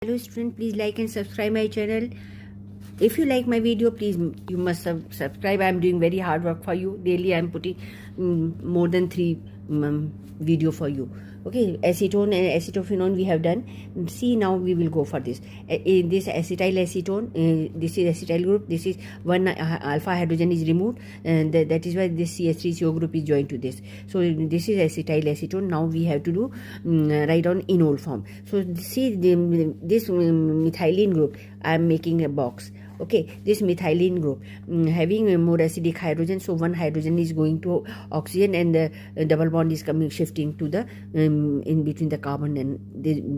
Hello student, please like and subscribe my channel. If you like my video, please you must subscribe. I am doing very hard work for you. Daily I am putting more than 3 video for you. Okay, acetone and acetophenone we have done. See, now we will go for this. This acetyl acetone, this is acetyl group. This is one alpha hydrogen is removed, and that is why this CH3CO group is joined to this. So this is acetyl acetone. Now we have to do write on enol form. So see this methylene group. I am making a box. Okay, this methylene group having a more acidic hydrogen, so one hydrogen is going to oxygen and the double bond is coming shifting to the in between the carbon and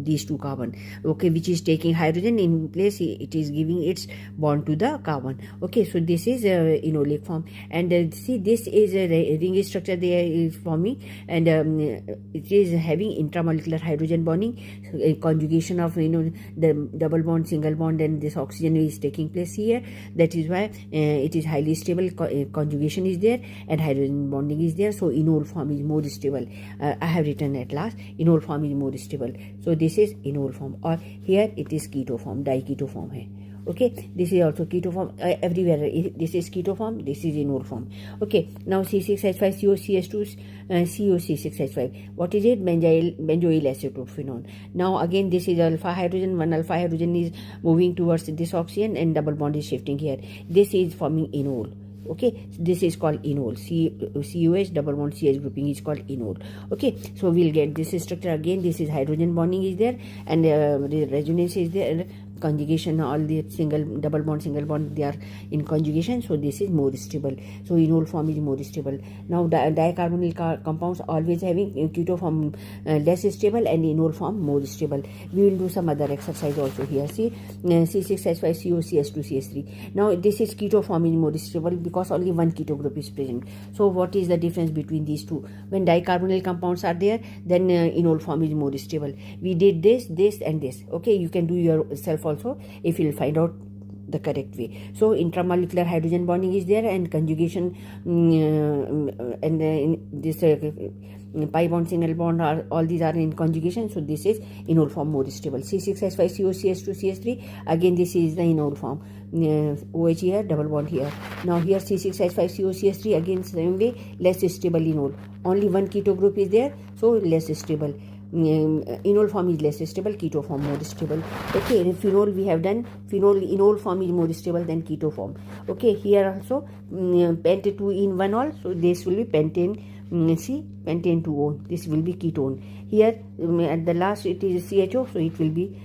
these two carbon. Okay, which is taking hydrogen in place, it is giving its bond to the carbon. Okay, so this is enolic form, and see, this is a ring structure there is forming, and it is having intramolecular hydrogen bonding, conjugation of the double bond, single bond, and this oxygen is taking place here. That is why it is highly stable. Conjugation is there and hydrogen bonding is there, so enol form is more stable. I have written at last enol form is more stable, so this is enol form, or here it is keto form, diketo form hai. Okay, this is also keto form. Everywhere this is keto form, this is enol form. Okay, now C6H5COCH2 COC6H5. What is it? Benzoyl acetophenone. Now again this is alpha hydrogen. One alpha hydrogen is moving towards this oxygen and double bond is shifting here. This is forming enol. Okay, this is called enol. COH double bond CH grouping is called enol. Okay, so we'll get this structure again. This is hydrogen bonding is there, and the resonance is there. Conjugation, all the double bond, single bond, they are in conjugation, so this is more stable. So enol form is more stable. Now dicarbonyl compounds always having keto form less stable and enol form more stable. We will do some other exercise also here. See, C6H5COCH2CH3. Now this is keto form is more stable because only one keto group is present. So what is the difference between these two? When dicarbonyl compounds are there, then enol form is more stable. We did this and this. Okay, you can do yourself also if you'll find out the correct way. So intramolecular hydrogen bonding is there, and conjugation and this pi bond, single bond, all these are in conjugation, so this is enol form more stable. C6H5COCH2CH3, again this is the enol form. OH here, double bond here. Now here C6H5COCH3, again same way, less stable enol. Only one keto group is there, so less stable. Enol form is less stable, keto form more stable. Okay, in phenol we have done enol form is more stable than keto form. Okay, here also pent 2 in 1 all, so this will be pentane. See, pentane 2O, this will be ketone. Here at the last it is CHO, so it will be